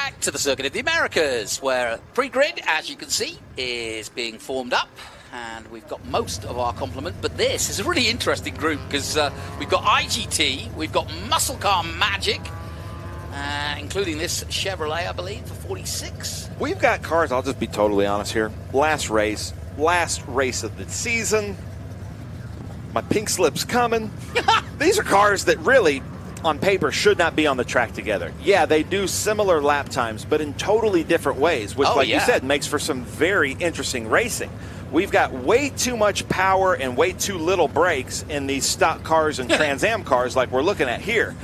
back to the Circuit of the Americas, where pre-grid, as you can see, is being formed up. And we've got most of our complement, but this is a really interesting group because we've got IGT, we've got Muscle Car Magic, including this Chevrolet, I believe, for 46. We've got cars, I'll just be totally honest here. Last race of the season. My pink slip's coming. These are cars that really, on paper, should not be on the track together. Yeah, they do similar lap times, but in totally different ways, which, you said, makes for some very interesting racing. We've got way too much power and way too little brakes in these stock cars and Trans Am cars like we're looking at here.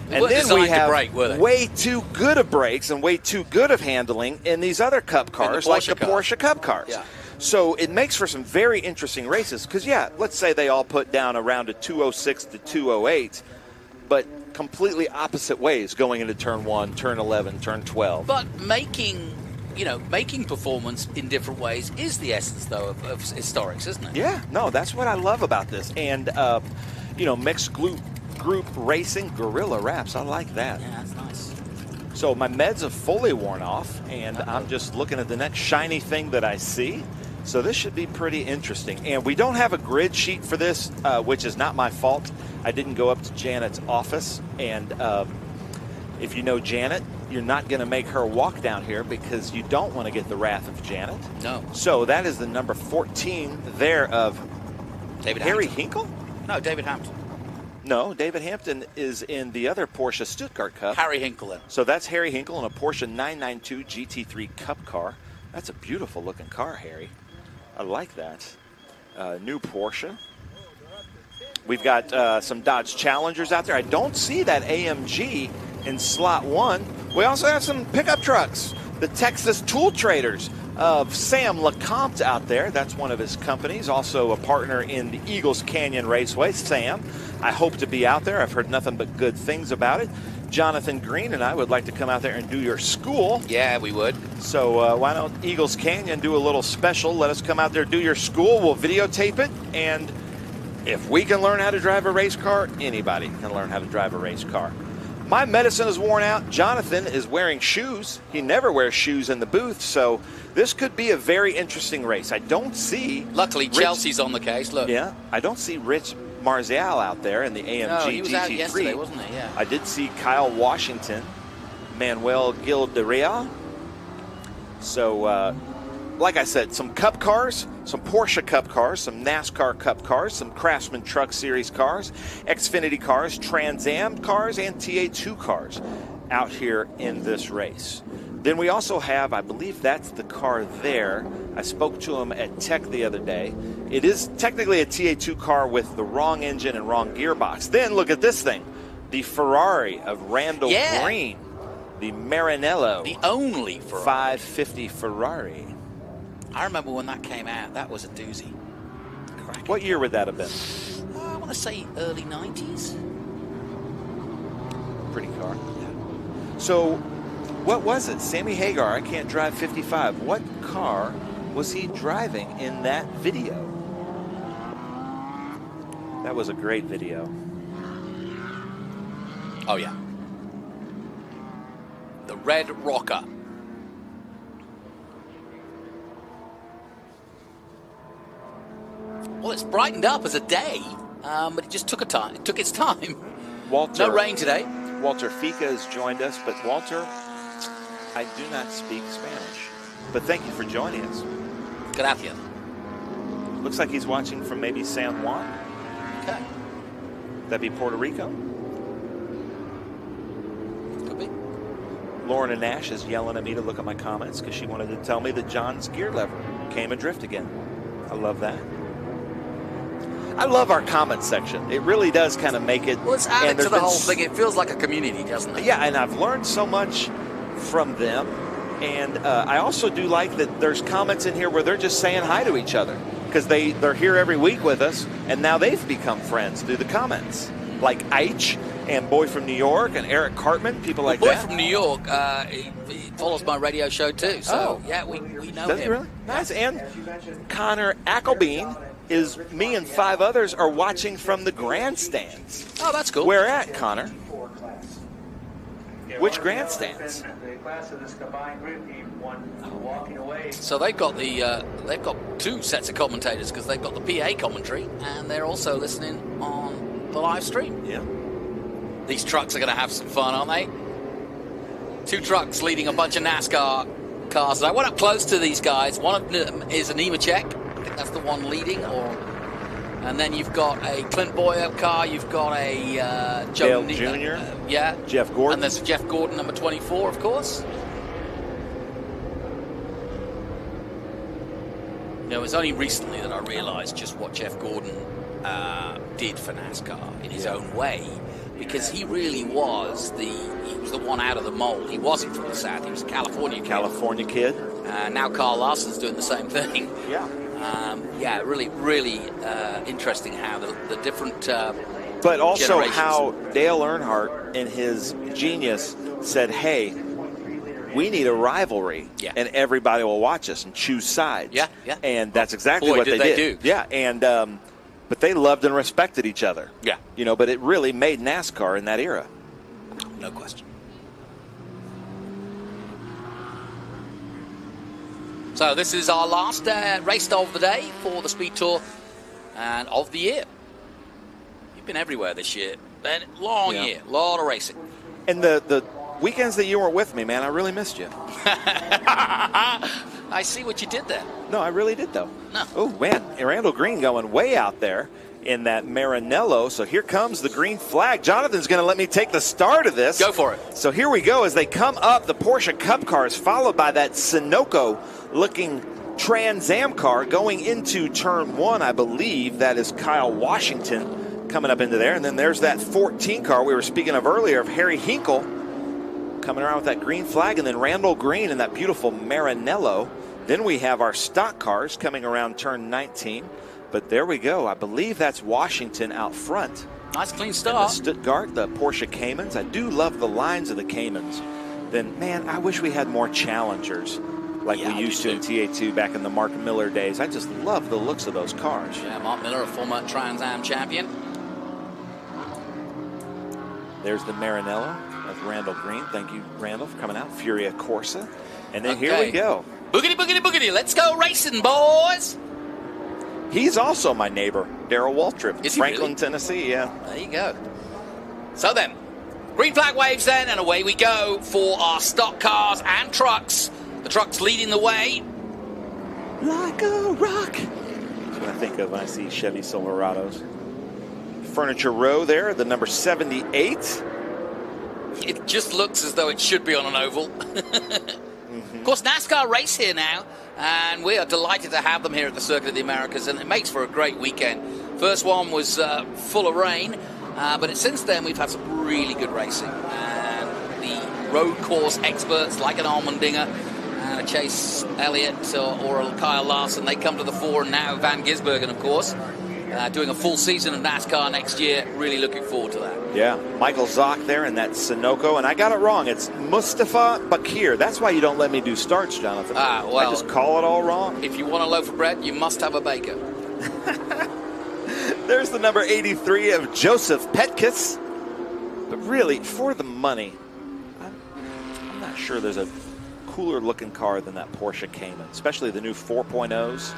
And then we have way too good of brakes and way too good of handling in these other Cup cars like the Porsche Cup cars. Yeah. So it makes for some very interesting races because, yeah, let's say they all put down around a 206 to 208, but completely opposite ways going into turn 1, turn 11, turn 12. But making performance in different ways is the essence, though, of historics, isn't it? Yeah, no, that's what I love about this. And, mixed group racing, guerrilla wraps, I like that. Yeah, that's nice. So my meds have fully worn off, and I'm just looking at the next shiny thing that I see. So this should be pretty interesting. And we don't have a grid sheet for this, which is not my fault. I didn't go up to Janet's office, and if you know Janet, you're not going to make her walk down here because you don't want to get the wrath of Janet. No. So that is the number 14 there of David Harry Hampton. Hinkle? No, David Hampton. No, David Hampton is in the other Porsche Stuttgart Cup. Harry Hinkle then. So that's Harry Hinkle in a Porsche 992 GT3 Cup car. That's a beautiful looking car, Harry. I like that. New Porsche. We've got some Dodge Challengers out there. I don't see that AMG in slot 1. We also have some pickup trucks. The Texas Tool Traders of Sam LeCompte out there. That's one of his companies. Also a partner in the Eagles Canyon Raceway. Sam, I hope to be out there. I've heard nothing but good things about it. Jonathan Green and I would like to come out there and do your school. Yeah, we would. So why don't Eagles Canyon do a little special? Let us come out there, do your school. We'll videotape it. And if we can learn how to drive a race car, anybody can learn how to drive a race car. My medicine is worn out. Jonathan is wearing shoes. He never wears shoes in the booth. So this could be a very interesting race. I don't see... Luckily, Chelsea's on the case. Look. Yeah, I don't see Rich Marzial out there in the AMG GT3. No, he was out yesterday, wasn't he? Yeah. I did see Kyle Washington, Manuel Gil de Real. So, like I said, some Cup cars, some Porsche Cup cars, some NASCAR Cup cars, some Craftsman Truck Series cars, Xfinity cars, Trans Am cars, and TA2 cars out here in this race. Then we also have, I believe that's the car there. I spoke to him at Tech the other day. It is technically a TA2 car with the wrong engine and wrong gearbox. Then look at this thing, the Ferrari of Randall Green, the Maranello. The only Ferrari. 550 Ferrari. I remember when that came out. That was a doozy. Cracking. What year would that have been? I want to say early 90s. Pretty car. Yeah. So, what was it? Sammy Hagar, I can't drive 55. What car was he driving in that video? That was a great video. Oh, yeah. The Red Rocker. Well, it's brightened up as a day, but it just took its time. Walter, no rain today. Walter Fica has joined us, but Walter, I do not speak Spanish. But thank you for joining us. Gracias. Looks like he's watching from maybe San Juan. Okay. That'd be Puerto Rico. Could be. Lorna Nash is yelling at me to look at my comments because she wanted to tell me that John's gear lever came adrift again. I love that. I love our comment section. It really does kind of make it. Well, it's added to the whole thing. It feels like a community, doesn't it? Yeah, and I've learned so much from them. And I also do like that there's comments in here where they're just saying hi to each other because they're here every week with us, and now they've become friends through the comments. Like Eich and Boy from New York and Eric Cartman, people like that. Boy from New York, he follows my radio show too. So, yeah, we know Does him. He really? Nice. And Connor Ackelbein is me and 5 others are watching from the grandstands. Oh, that's cool. Where at, Connor? Which grandstands? So they've got two sets of commentators because they've got the PA commentary and they're also listening on the live stream. Yeah. These trucks are going to have some fun, aren't they? Two trucks leading a bunch of NASCAR cars. I went up close to these guys. One of them is a Nemechek. I think that's the one leading. And then you've got a Clint Boyer car. You've got a Dale Jr. Yeah. Jeff Gordon. And there's Jeff Gordon, number 24, of course. You know, it was only recently that I realized just what Jeff Gordon did for NASCAR in his own way, because he really was the one out of the mold. He wasn't from the South. He was a California kid. Now Carl Larson's doing the same thing. Yeah. Really interesting how the different but also generations. How Dale Earnhardt in his genius said, hey, we need a rivalry, and everybody will watch us and choose sides. Yeah. And that's exactly what they did. Yeah, and but they loved and respected each other. Yeah. You know, but it really made NASCAR in that era. No question. So this is our last race of the day for the Speed Tour and of the year. You've been everywhere this year. Been long year, a lot of racing. And the weekends that you weren't with me, man, I really missed you. I see what you did there. No, I really did, though. No. Oh, man, Randall Green going way out there in that Maranello. So here comes the green flag. Jonathan's going to let me take the start of this. Go for it. So here we go as they come up the Porsche Cup cars, followed by that Sunoco-looking Trans Am car going into turn one. I believe that is Kyle Washington coming up into there. And then there's that 14 car we were speaking of earlier of Harry Hinkle coming around with that green flag, and then Randall Green in that beautiful Maranello. Then we have our stock cars coming around turn 19. But there we go. I believe that's Washington out front. Nice clean And start. the Stuttgart, the Porsche Caymans. I do love the lines of the Caymans. Then, man, I wish we had more Challengers like we used to in TA2 back in the Mark Miller days. I just love the looks of those cars. Yeah, Mark Miller, a former Trans Am champion. There's the Maranello of Randall Green. Thank you, Randall, for coming out. Furia Corsa. And then here we go. Boogity, boogity, boogity. Let's go racing, boys. He's also my neighbor, Darrell Waltrip. Is he Franklin, really? Tennessee, yeah. There you go. So then, green flag waves then, and away we go for our stock cars and trucks. The trucks leading the way. Like a rock. That's what I think of when I see Chevy Silverados. Furniture Row there, the number 78. It just looks as though it should be on an oval. Of course, NASCAR race here now, and we are delighted to have them here at the Circuit of the Americas, and it makes for a great weekend. First one was full of rain, but since then we've had some really good racing. And the road course experts like an Allmendinger and a Chase Elliott or a Kyle Larson, they come to the fore, and now Van Gisbergen, of course, doing a full season of NASCAR next year. Really looking forward to that. Yeah, Michael Zock there in that Sunoco, and I got it wrong. It's Mustafa Bakir. That's why you don't let me do starts, Jonathan. Well, I just call it all wrong. If you want a loaf of bread, you must have a baker. There's the number 83 of Joseph Petkis. But really, for the money, I'm not sure there's a cooler looking car than that Porsche Cayman, especially the new 4.0s.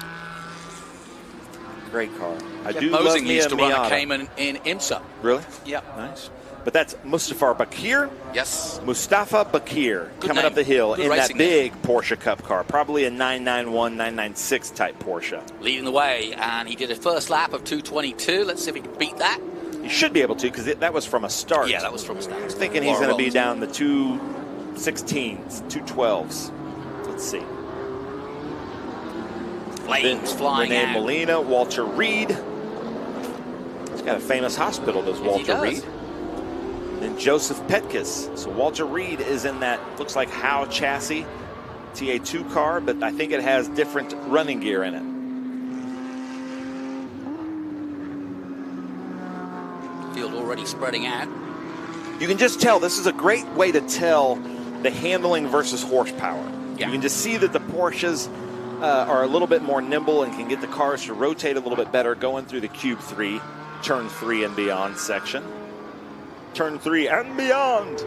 Great car. I do love Mosing me used a to run a Miata. Cayman in IMSA. Really? Yeah. Nice. But that's Mustafa Bakir. Yes. Mustafa Bakir Good coming name. up the hill Good in that racing big Porsche Cup car, probably a 991, 996 type Porsche. Leading the way, and he did a first lap of 2:22. Let's see if he can beat that. You should be able to, because that was from a start. Yeah, that was from a start. I was thinking he's going to be down the 216s, 212s. Let's see. Flames flying Renee out. Molina, Walter Reed. He's got a famous hospital, does Yes, he Walter does. Reed. Then Joseph Petkis. So Walter Reed is in that, looks like Howe chassis, TA2 car, but I think it has different running gear in it. Field already spreading out. You can just tell, this is a great way to tell the handling versus horsepower. Yeah. You can just see that the Porsches are a little bit more nimble and can get the cars to rotate a little bit better going through the Cube 3, Turn 3 and beyond section. Turn 3 and beyond.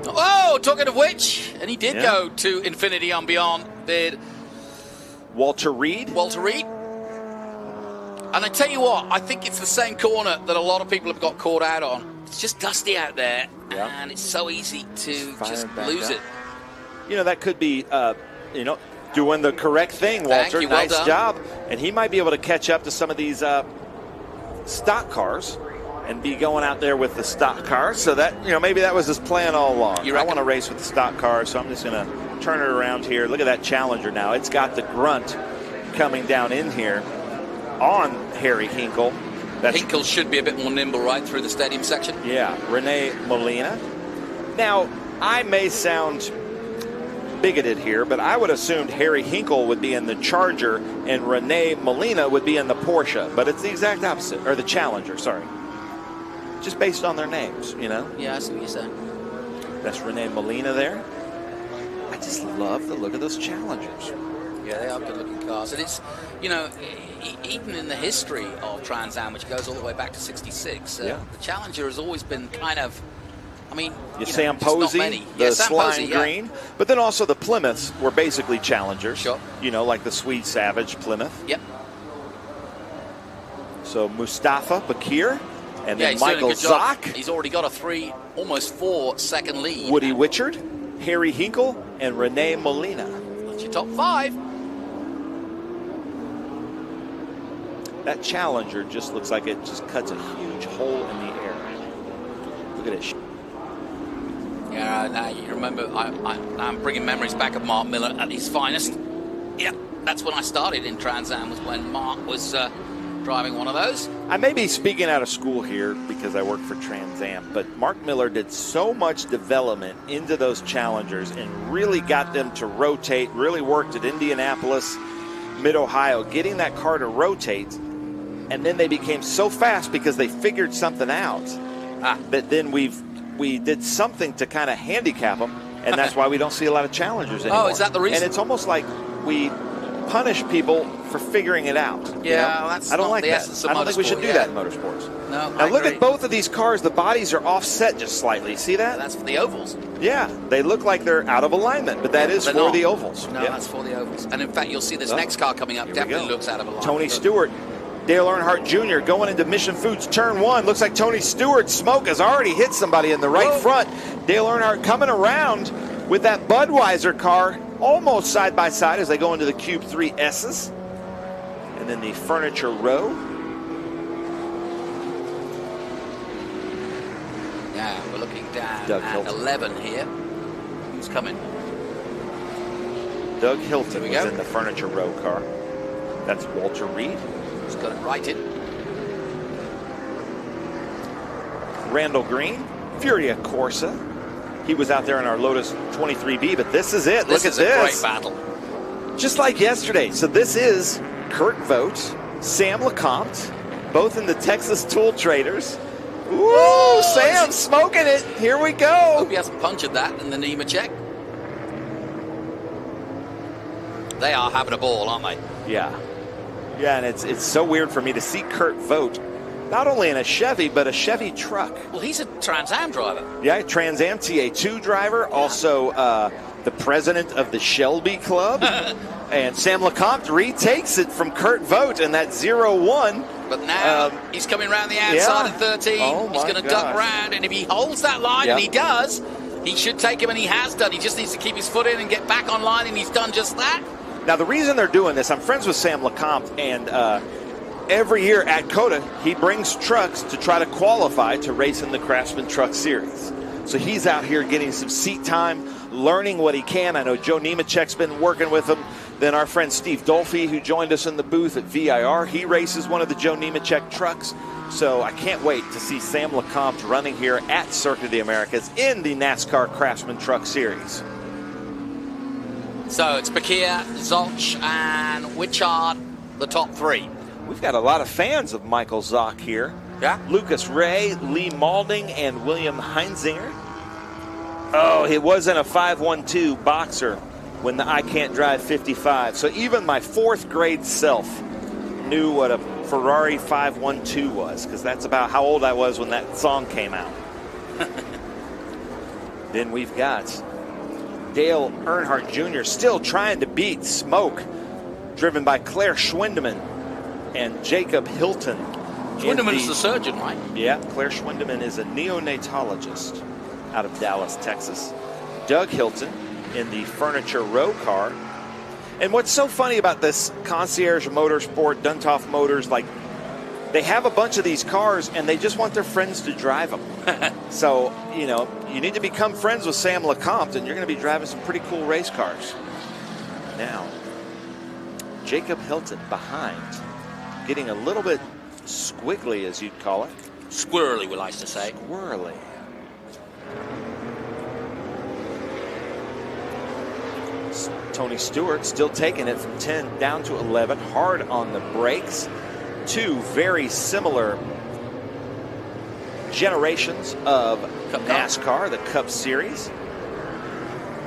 Oh, talking of which, and he did go to infinity and beyond, did Walter Reed. And I tell you what, I think it's the same corner that a lot of people have got caught out on. It's just dusty out there, and it's so easy to just lose it. You know, that could be, doing the correct thing, Walter. Nice job. And he might be able to catch up to some of these stock cars and be going out there with the stock cars. So that, maybe that was his plan all along. I want to race with the stock cars, so I'm just going to turn it around here. Look at that Challenger now. It's got the grunt coming down in here on Harry Hinkle. Hinkle should be a bit more nimble right through the stadium section. Yeah, Renee Molina. Now, I may sound bigoted here, but I would assumed Harry Hinkle would be in the Charger and Renee Molina would be in the Porsche, but it's the exact opposite, or the Challenger, sorry. Just based on their names, Yeah, I see what you're saying. That's Renee Molina there. I just love the look of those Challengers. Yeah, they are good-looking cars. And it's, even in the history of Trans Am, which goes all the way back to '66, the Challenger has always been kind of, Sam Posey, the slime green. But then also the Plymouths were basically Challengers. Sure. Like the Swede Savage Plymouth. Yep. So Mustafa Bakir and then he's Michael doing a good job. Zock. He's already got a almost 4-second lead. Woody Wichard, Harry Hinkle, and Renee Molina. That's your top 5. That Challenger just looks like it just cuts a huge hole in the air. Look at it. Yeah, now you remember, I'm bringing memories back of Mark Miller at his finest. Yeah, that's when I started in Trans Am, was when Mark was driving one of those. I may be speaking out of school here because I work for Trans Am, but Mark Miller did so much development into those Challengers and really got them to rotate, really worked at Indianapolis, Mid-Ohio, getting that car to rotate, and then they became so fast because they figured something out that then we did something to kind of handicap them, and that's why we don't see a lot of Challengers anymore. Oh, is that the reason? And it's almost like we punish people for figuring it out. Yeah, that's I don't like that. essence of I don't think we should do that in motorsports. No, now look at both of these cars. The bodies are offset just slightly. See that? That's for the ovals. Yeah, they look like they're out of alignment, but that is for the ovals. No, that's for the ovals. And in fact, you'll see this next car coming up definitely looks out of alignment. Tony Stewart, Dale Earnhardt Jr. going into Mission Foods turn 1. Looks like Tony Stewart's smoke has already hit somebody in the right front. Dale Earnhardt coming around with that Budweiser car almost side by side as they go into the Cube 3 S's. And then the Furniture Row. Yeah, we're looking down Doug at Hilton. 11 here. Who's coming? Doug Hilton was in the Furniture Row car. That's Walter Reed. He's got it righted. Randall Green, Furia Corsa. He was out there in our Lotus 23B, but this is it. Look at this. This is a great battle. Just like yesterday. So this is Kurt Vogt, Sam LeCompte, both in the Texas Tool Traders. Ooh, Sam smoking it. Here we go. Hope he hasn't punctured that in the NEMA check. They are having a ball, aren't they? Yeah. Yeah, and it's so weird for me to see Kurt Vogt not only in a Chevy, but a Chevy truck. Well, he's a Trans Am driver. Yeah, Trans Am TA2 driver, also the president of the Shelby Club. And Sam LeCompte retakes it from Kurt Vogt in that 0-1. But now he's coming around the outside at 13. He's going to duck around, and if he holds that line, and he does, he should take him, and he has done. He just needs to keep his foot in and get back on line, and he's done just that. Now, the reason they're doing this, I'm friends with Sam LeCompte, and every year at COTA, he brings trucks to try to qualify to race in the Craftsman Truck Series. So he's out here getting some seat time, learning what he can. I know Joe Nemechek's been working with him. Then our friend Steve Dolphy, who joined us in the booth at VIR, he races one of the Joe Nemechek trucks. So I can't wait to see Sam LeCompte running here at Circuit of the Americas in the NASCAR Craftsman Truck Series. So it's Bakir, Zolch, and Wichard, the top 3. We've got a lot of fans of Michael Zock here. Yeah. Lucas Ray, Lee Malding, and William Heinzinger. Oh, it wasn't a 512 boxer when the I Can't Drive 55. So even my 4th grade self knew what a Ferrari 512 was, because that's about how old I was when that song came out. Then we've got Dale Earnhardt Jr. still trying to beat Smoke, driven by Claire Schwindeman and Jacob Hilton. Schwindeman's the surgeon, right? Yeah, Claire Schwindeman is a neonatologist out of Dallas, Texas. Doug Hilton in the Furniture Row car. And what's so funny about this Concierge Motorsport, Duntov Motors, like, they have a bunch of these cars and they just want their friends to drive them. So, you know, you need to become friends with Sam LeCompte and you're going to be driving some pretty cool race cars. Now, Jacob Hilton behind, getting a little bit squiggly, as you'd call it. Squirrely, we like to say. Squirrely. Tony Stewart still taking it from 10 down to 11, hard on the brakes. Two very similar generations of NASCAR, the Cup Series.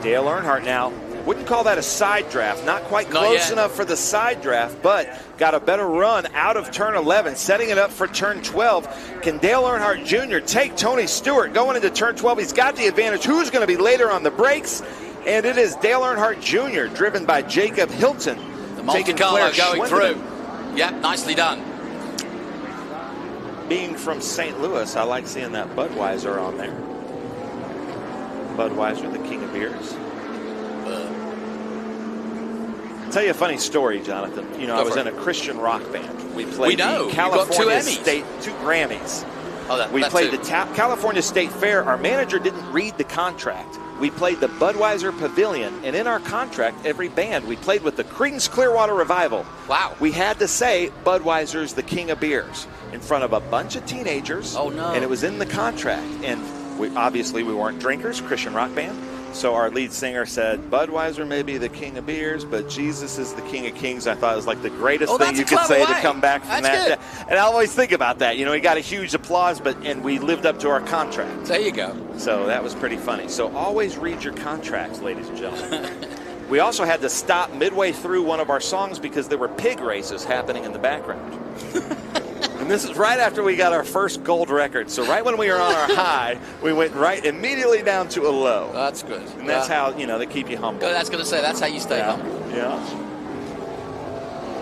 Dale Earnhardt now, wouldn't call that a side draft, not quite close enough for the side draft, but got a better run out of turn 11, setting it up for turn 12. Can Dale Earnhardt Jr. take Tony Stewart going into turn 12? He's got the advantage. Who's going to be later on the brakes? And it is Dale Earnhardt Jr., driven by Jacob Hilton. The Monte Carlo going through. Yep, nicely done. Being from St. Louis, I like seeing that Budweiser on there. Budweiser, the king of beers. I'll tell you a funny story, Jonathan. You know, I was in a Christian rock band. We played the California State, 2 Grammys. We played the California State Fair. Our manager didn't read the contract. We played the Budweiser Pavilion, and in our contract, every band, we played with the Creedence Clearwater Revival. Wow. We had to say Budweiser's the king of beers in front of a bunch of teenagers. Oh, no. And it was in the contract. And we weren't drinkers, Christian rock band. So our lead singer said, Budweiser may be the king of beers, but Jesus is the king of kings. I thought it was like the greatest thing you could say to come back from that. And I always think about that. You know, he got a huge applause, and we lived up to our contract. There you go. So that was pretty funny. So always read your contracts, ladies and gentlemen. We also had to stop midway through one of our songs because there were pig races happening in the background. And this is right after we got our first gold record. So right when we were on our high, we went right immediately down to a low. That's good. And that's how, you know, they keep you humble. Good, that's going to say, that's how you stay humble. Yeah.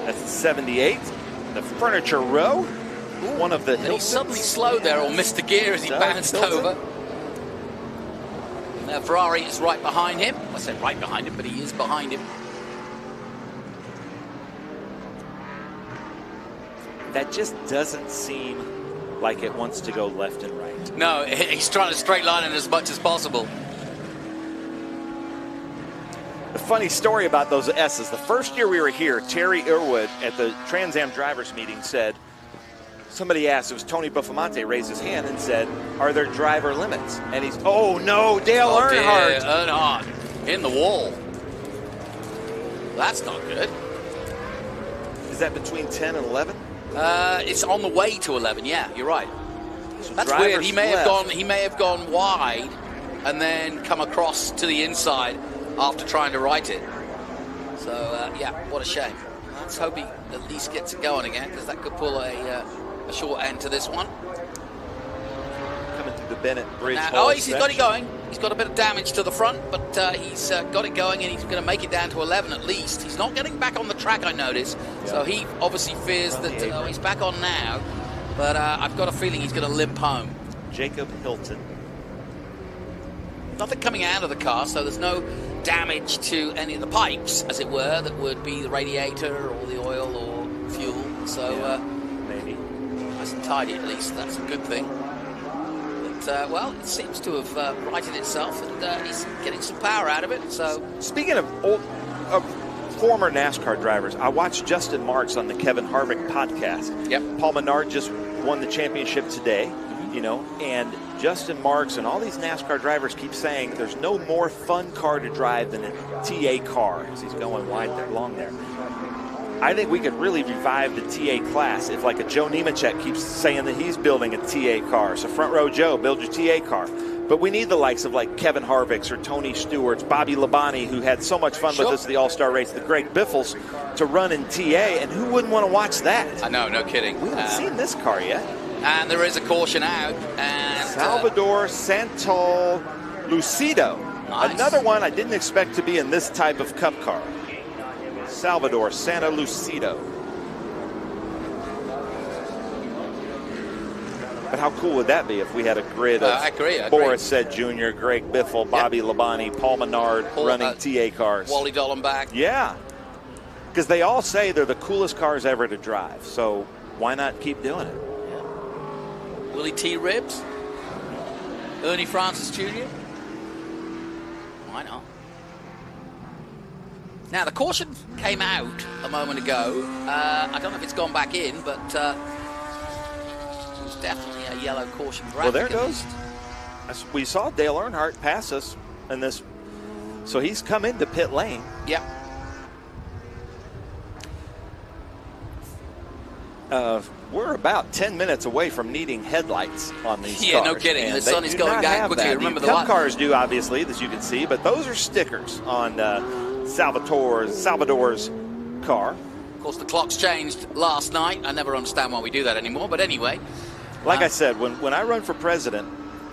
That's 78. The Furniture Row. One of the He suddenly slowed there or missed the gear as he bounced over. Now Ferrari is right behind him. I said right behind him, but he is behind him. That just doesn't seem like it wants to go left and right. No, he's trying to straight line it as much as possible. The funny story about those S's, the first year we were here, Terry Irwood at the Trans Am drivers meeting said, somebody asked, it was Tony Buffamonte, raised his hand and said, are there driver limits? And he's, oh no, Dale Earnhardt. Earnhardt in the wall. That's not good. Is that between 10 and 11? It's on the way to 11. Yeah, you're right. So that's weird. He may have gone wide and then come across to the inside after trying to right it. So yeah, what a shame. Let's hope he at least gets it going again, because that could pull a short end to this one. Coming through the Bennett Bridge. He's got it going. He's got a bit of damage to the front, but he's got it going, and he's going to make it down to 11 at least. He's not getting back on the track, I notice. Yeah. So he obviously fears that he's back on now, but I've got a feeling he's going to limp home. Jacob Hilton. Nothing coming out of the car, so there's no damage to any of the pipes, as it were, that would be the radiator or the oil or fuel. So maybe nice and tidy at least. That's a good thing. Well, it seems to have righted itself, and he's getting some power out of it. So, speaking of former NASCAR drivers, I watched Justin Marks on the Kevin Harvick podcast. Yep. Paul Menard just won the championship today, you know, and Justin Marks and all these NASCAR drivers keep saying there's no more fun car to drive than a TA car, as he's going wide there, long there. I think we could really revive the TA class if, like, a Joe Nemechek keeps saying that he's building a TA car. So Front Row Joe, build your TA car. But we need the likes of, like, Kevin Harvick's or Tony Stewart's, Bobby Labonte, who had so much fun with us at the All-Star race, the Greg Biffles, to run in TA. And who wouldn't want to watch that? I know, no kidding. We haven't seen this car yet. And there is a caution out. And Salvador Santal Lucido. Nice. Another one I didn't expect to be in this type of cup car. Salvador Santa Lucido. But how cool would that be if we had a grid of I agree. Boris Said Jr., Greg Biffle, Bobby Labonte, Paul Menard running TA cars? Wally Dollenbach. Yeah. Because they all say they're the coolest cars ever to drive. So why not keep doing it? Yeah. Willie T. Ribbs. Ernie Francis Jr. Why not? Now, the caution came out a moment ago. I don't know if it's gone back in, but it was definitely a yellow caution graphic. Well, there it goes. We saw Dale Earnhardt pass us in this. So he's come into pit lane. Yep. We're about 10 minutes away from needing headlights on these cars. Yeah, no kidding. The sun is going down quickly. Remember the Cup cars do, obviously, as you can see, but those are stickers on Salvador's car. Of course, the clock's changed last night. I never understand why we do that anymore, but anyway. Like I said, when I run for president,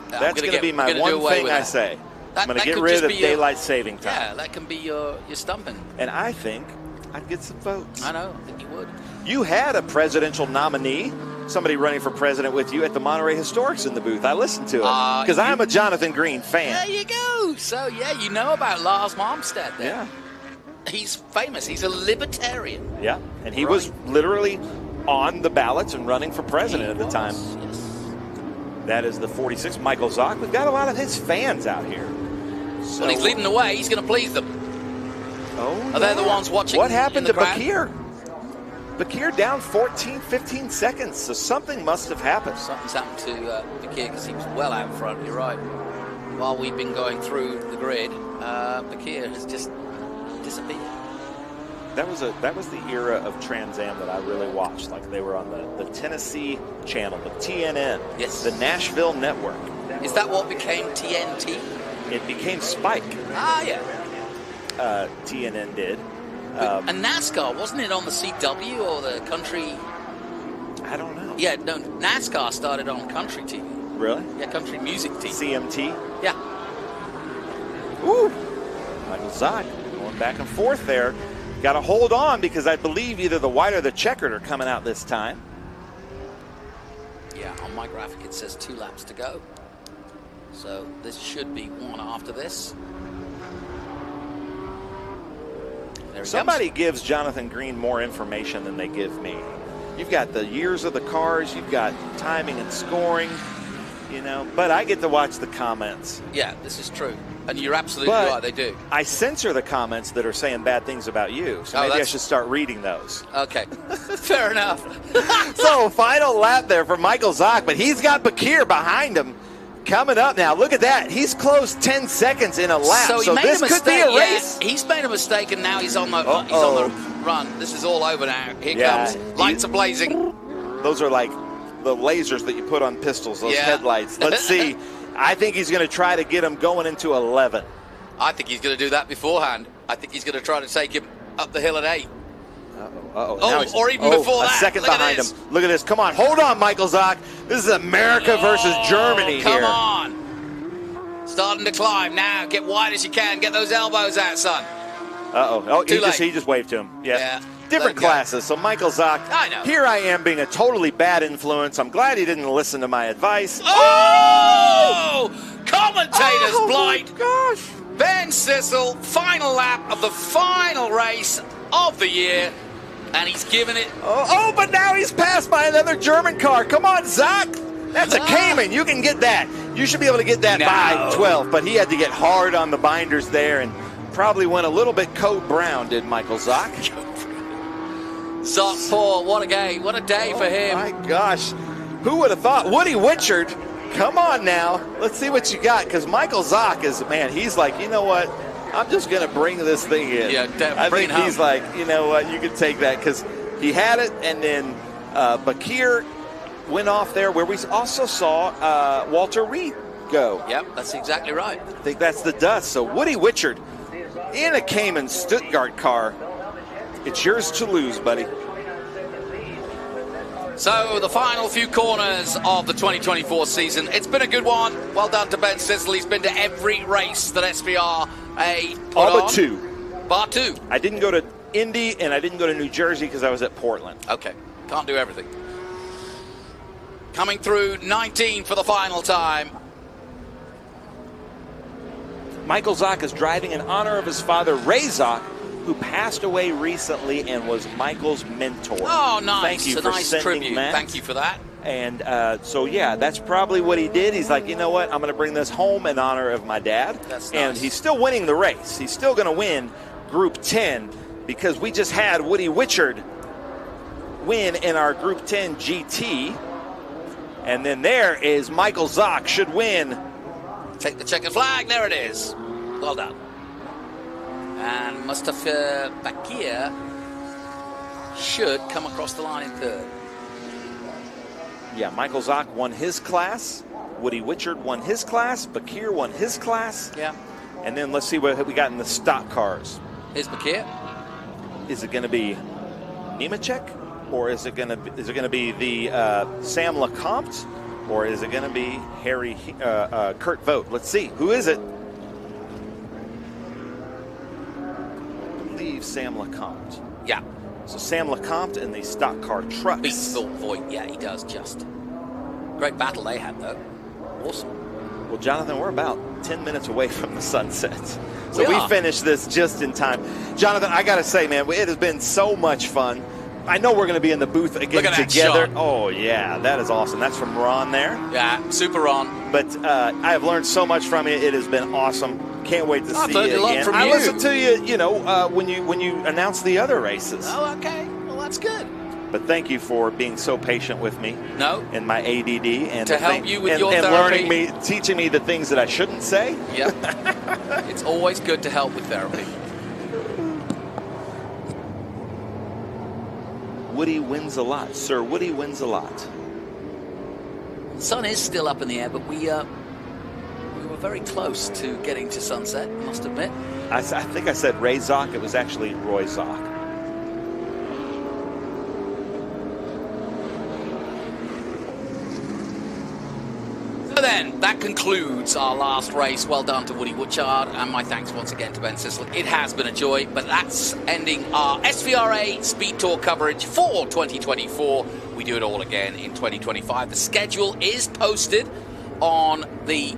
that's going to be my one thing I say. I'm going to get rid of daylight saving time. Yeah, that can be your stumping. And I think I'd get some votes. I know, I think you would. You had a presidential nominee, somebody running for president with you at the Monterey Historics in the booth. I listened to it because I'm a Jonathan Green fan. There you go. So, yeah, you know about Lars Marmstead there. Yeah. He's famous. He's a libertarian. Yeah, and he was literally on the ballots and running for president at the time. Yes. That is the 46, Michael Zock. We've got a lot of his fans out here. So, well, he's leading the way. He's going to please them. Oh, Are they the ones watching? What happened to crowd? Bakir? Bakir down 14, 15 seconds, so something must have happened. Something's happened to Bakir because he was well out front. You're right. While we've been going through the grid, Bakir has just disappeared. That was the era of Trans Am that I really watched. Like they were on the Tennessee channel, the TNN, yes, the Nashville network. Is that what became TNT? It became Spike. Ah, yeah. TNN did. And NASCAR, wasn't it on the CW or the country? I don't know. Yeah, no, NASCAR started on country TV. Really? Yeah, country music TV. CMT? Yeah. Ooh. Michael Zock going back and forth there. Got to hold on because I believe either the white or the checkered are coming out this time. Yeah, on my graphic it says 2 laps to go. So this should be one after this. Somebody gives Jonathan Green more information than they give me. You've got the years of the cars, you've got timing and scoring, you know, but I get to watch the comments. Yeah, this is true. And you're absolutely right, they do. I censor the comments that are saying bad things about you, so maybe I should start reading those. Okay, fair enough. So, final lap there for Michael Zock, but he's got Bakir behind him. Coming up now, look at that. He's closed 10 seconds in a lap, so this could be a race. Yeah, he's made a mistake, and now he's on the run. This is all over now. Here comes. Lights are blazing. Those are like the lasers that you put on pistols, those headlights. Let's see. I think he's going to try to get him going into 11. I think he's going to do that beforehand. I think he's going to try to take him up the hill at 8. Or even before that. A second behind him. Look at this. Come on. Hold on, Michael Zock. This is America versus Germany here. Come on. Starting to climb now. Get wide as you can. Get those elbows out, son. Oh, he just waved to him. Yeah. Different classes. So Michael Zock, I know. Here I am being a totally bad influence. I'm glad he didn't listen to my advice. Oh! Commentator's blight. Gosh. Ben Sissel, final lap of the final race of the year. And he's given it. But now he's passed by another German car. Come on, Zock. That's a Cayman. You can get that. You should be able to get that by 12. But he had to get hard on the binders there and probably went a little bit code brown, did Michael Zock. Zock Paul, what a game. What a day for him. My gosh. Who would have thought? Woody Witchard, come on now. Let's see what you got. Because Michael Zock is, man, he's like, you know what? I'm just going to bring this thing in. Yeah, I think he's like, you know what, you can take that because he had it, and then Bakir went off there where we also saw Walter Reed go. Yep, that's exactly right. I think that's the dust. So Woody Witchard in a Cayman Stuttgart car. It's yours to lose, buddy. So the final few corners of the 2024 season. It's been a good one. Well done to Ben Sissel. He's been to every race that SVRA put All on. but two. Bar two. I didn't go to Indy and I didn't go to New Jersey because I was at Portland. Okay, can't do everything. Coming through 19 for the final time. Michael Zock is driving in honor of his father, Ray Zock, who passed away recently and was Michael's mentor. Oh, nice. Thank you a for nice sending tribute. that. Thank you for that. And so, yeah, that's probably what he did. He's like, you know what? I'm going to bring this home in honor of my dad. That's And nice. he's still winning the race. He's still going to win Group 10 because we just had Woody Witchard win in our Group 10 GT. And then there is Michael Zock should win. Take the checkered flag. There it is. Well done. And Mustafa Bakir should come across the line in third. Yeah, Michael Zock won his class. Woody Witchard won his class. Bakir won his class. Yeah. And then let's see what we got in the stock cars. Here's Bakir. Is it going to be Nemechek? Or is it going to be the Sam LeCompte? Or is it going to be Kurt Vogt? Let's see. Who is it? I believe Sam LeCompte. Yeah. So Sam LeCompte in the stock car trucks. Beats Voigt. Yeah, he does just. Great battle they had, though. Awesome. Well, Jonathan, we're about 10 minutes away from the sunset. So We we are. finished this just in time. Jonathan, I got to say, man, it has been so much fun. I know we're going to be in the booth again Look at that together. shot. Oh, yeah, that is awesome. That's from Ron there. Yeah, super on. But I have learned so much from you. It has been awesome. Can't wait to I've see learned you a lot again. from I you. listened to you, when you announced the other races. Oh, okay. Well, that's good. But thank you for being so patient with me. No. In my ADD and To help you with your and therapy. teaching me the things that I shouldn't say. Yeah. It's always good to help with therapy. Woody wins a lot. Sir Woody wins a lot. The sun is still up in the air, but we were very close to getting to sunset, I must admit. I think I said Ray Zock. It was actually Roy Zock. So then, that concludes our last race. Well done to Woody Witchard, and my thanks once again to Ben Sissel. It has been a joy, but that's ending our SVRA Speed Tour coverage for 2024. We do it all again in 2025. The schedule is posted on the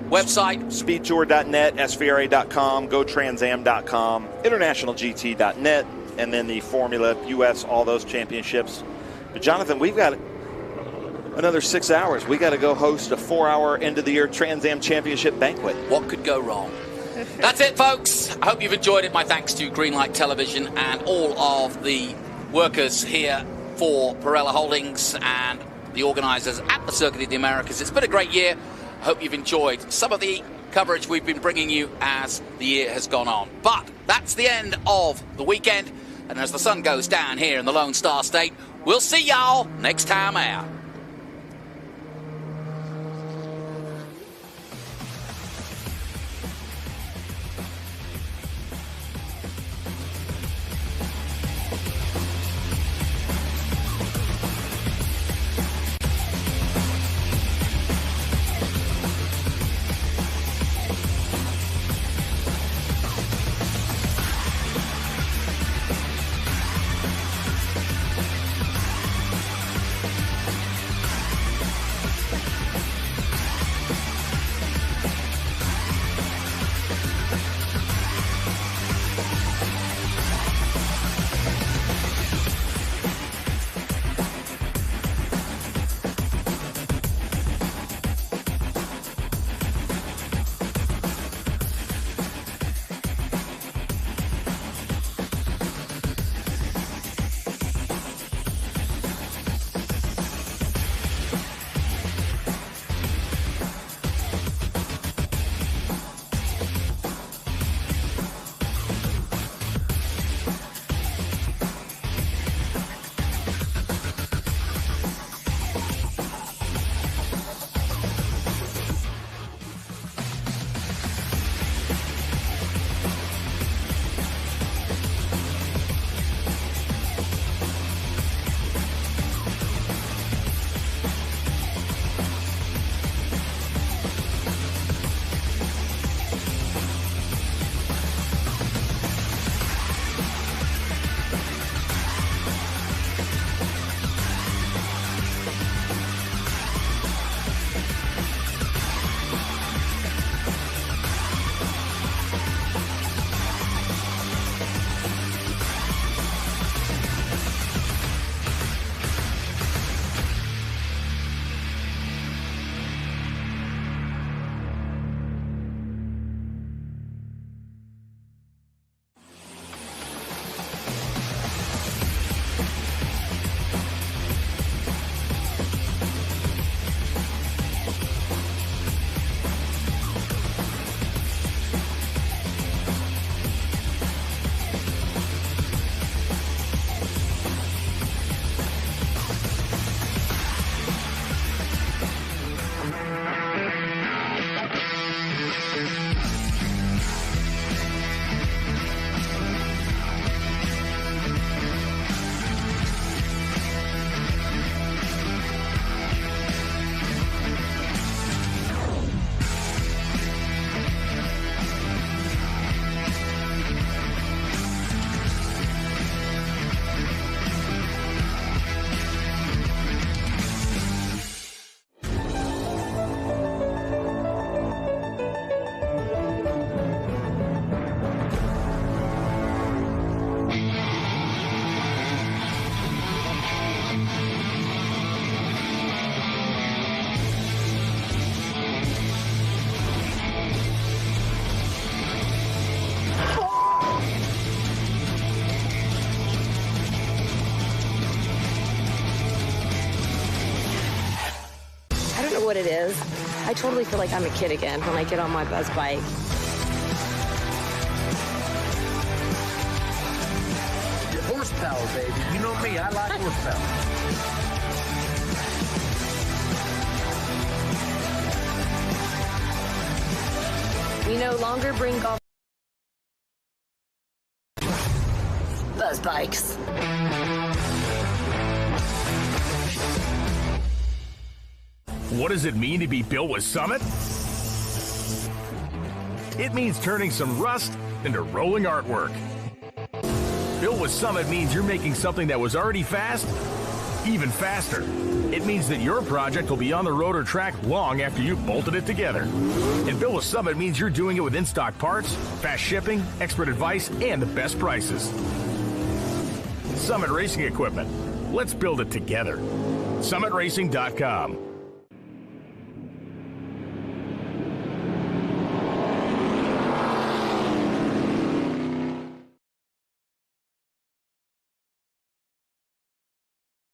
website. Speedtour.net, svra.com, gotransam.com, internationalgt.net, and then the Formula, US, all those championships. But Jonathan, we've got another 6 hours. We got to go host a 4-hour end-of-the-year Trans Am Championship banquet. What could go wrong? That's it, folks. I hope you've enjoyed it. My thanks to Greenlight Television and all of the workers here for Pirella Holdings and the organisers at the Circuit of the Americas. It's been a great year. I hope you've enjoyed some of the coverage we've been bringing you as the year has gone on. But that's the end of the weekend. And as the sun goes down here in the Lone Star State, we'll see y'all next time out. what it is? I totally feel like I'm a kid again when I get on my buzz bike. Horsepower, baby. You know me, I like horsepower. We no longer bring golf buzz bikes. What does it mean to be built with Summit? It means turning some rust into rolling artwork. Built with Summit means you're making something that was already fast, even faster. It means that your project will be on the road or track long after you've bolted it together. And Built with Summit means you're doing it with in-stock parts, fast shipping, expert advice, and the best prices. Summit Racing Equipment. Let's build it together. SummitRacing.com.